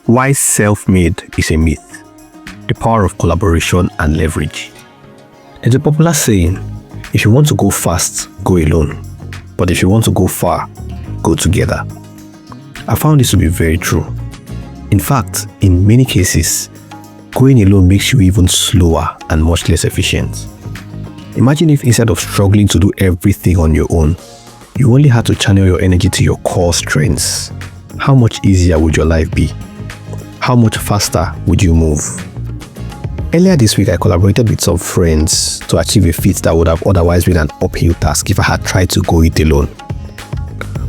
Why self-made is a myth. The power of collaboration and leverage. There's a popular saying, if you want to go fast, go alone. But if you want to go far, go together. I found this to be very true. In fact, in many cases, going alone makes you even slower and much less efficient. Imagine if instead of struggling to do everything on your own, you only had to channel your energy to your core strengths. How much easier would your life be? How much faster would you move? Earlier this week, I collaborated with some friends to achieve a feat that would have otherwise been an uphill task if I had tried to go it alone.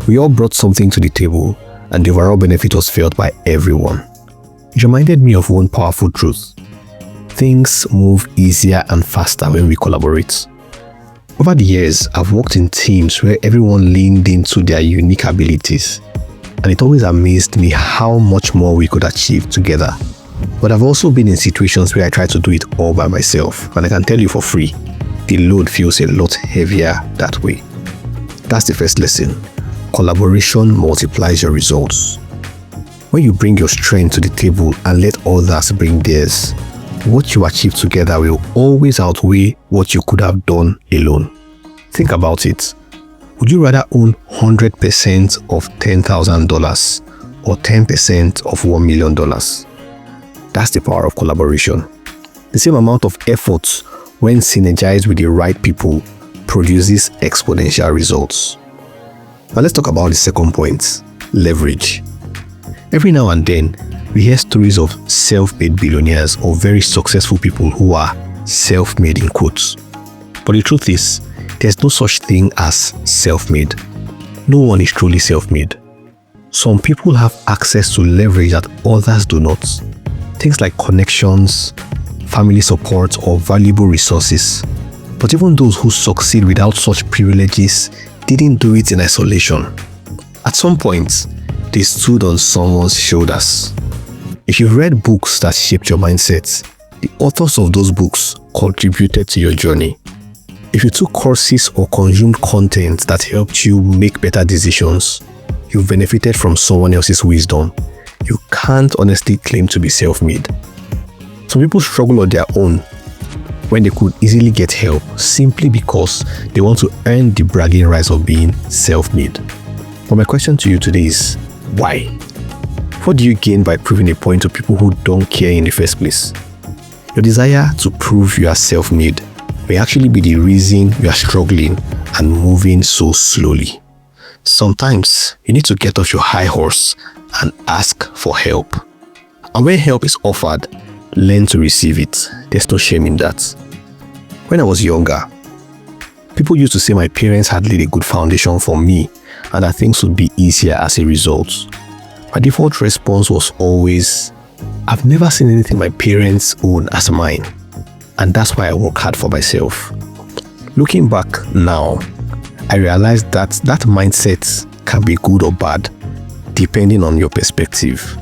We all brought something to the table, and the overall benefit was felt by everyone. It reminded me of one powerful truth. Things move easier and faster when we collaborate. Over the years, I've worked in teams where everyone leaned into their unique abilities, and it always amazed me how much more we could achieve together. But I've also been in situations where I try to do it all by myself, and I can tell you for free, the load feels a lot heavier that way. That's the first lesson. Collaboration multiplies your results. When you bring your strength to the table and let others bring theirs, what you achieve together will always outweigh what you could have done alone. Think about it. Would you rather own 100% of $10,000 or 10% of $1 million? That's the power of collaboration. The same amount of effort, when synergized with the right people, produces exponential results. Now let's talk about the second point, leverage. Every now and then, we hear stories of self-made billionaires or very successful people who are self-made in quotes. But the truth is, there's no such thing as self-made. No one is truly self-made. Some people have access to leverage that others do not. Things like connections, family support, or valuable resources. But even those who succeed without such privileges didn't do it in isolation. At some point, they stood on someone's shoulders. If you've read books that shaped your mindset, the authors of those books contributed to your journey. If you took courses or consumed content that helped you make better decisions, you benefited from someone else's wisdom. You can't honestly claim to be self-made. Some people struggle on their own when they could easily get help simply because they want to earn the bragging rights of being self-made. But my question to you today is, why? What do you gain by proving a point to people who don't care in the first place? Your desire to prove you are self-made may actually be the reason you are struggling and moving so slowly. Sometimes you need to get off your high horse and ask for help. And when help is offered, learn to receive it. There's no shame in that. When I was younger, people used to say my parents had laid a good foundation for me and that things would be easier as a result. My default response was always, I've never seen anything my parents own as mine, and that's why I work hard for myself. Looking back now, I realized that mindset can be good or bad, depending on your perspective.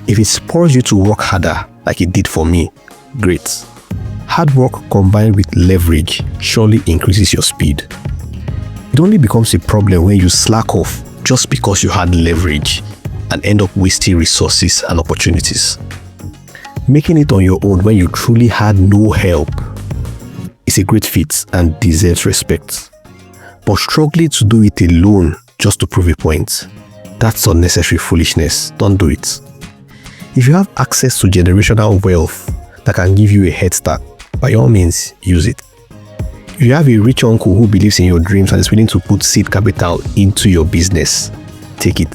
If it spurs you to work harder, like it did for me, great. Hard work combined with leverage surely increases your speed. It only becomes a problem when you slack off just because you had leverage and end up wasting resources and opportunities. Making it on your own when you truly had no help is a great feat and deserves respect. But struggling to do it alone just to prove a point, that's unnecessary foolishness. Don't do it. If you have access to generational wealth that can give you a head start, by all means, use it. If you have a rich uncle who believes in your dreams and is willing to put seed capital into your business, take it.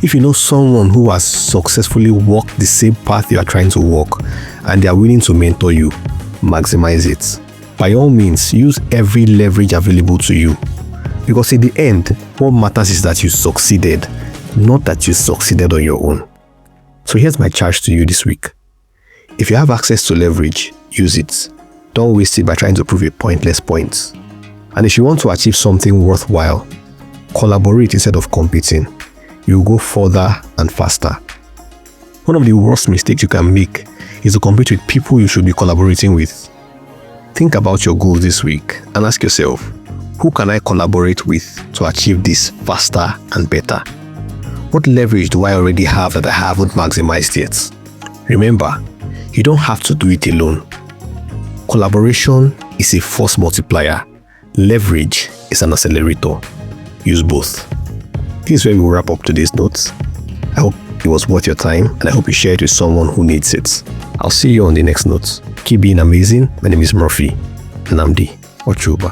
If you know someone who has successfully walked the same path you are trying to walk and they are willing to mentor you, maximize it. By all means, use every leverage available to you. Because in the end, what matters is that you succeeded, not that you succeeded on your own. So here's my charge to you this week. If you have access to leverage, use it. Don't waste it by trying to prove a pointless point. And if you want to achieve something worthwhile, collaborate instead of competing. You'll go further and faster. One of the worst mistakes you can make is to compete with people you should be collaborating with. Think about your goals this week and ask yourself, who can I collaborate with to achieve this faster and better? What leverage do I already have that I haven't maximized yet? Remember, you don't have to do it alone. Collaboration is a force multiplier. Leverage is an accelerator. Use both. This is where we will wrap up today's notes. I hope it was worth your time, and I hope you share it with someone who needs it. I'll see you on the next notes. Keep being amazing. My name is Murphy Nnamdi Ochuba.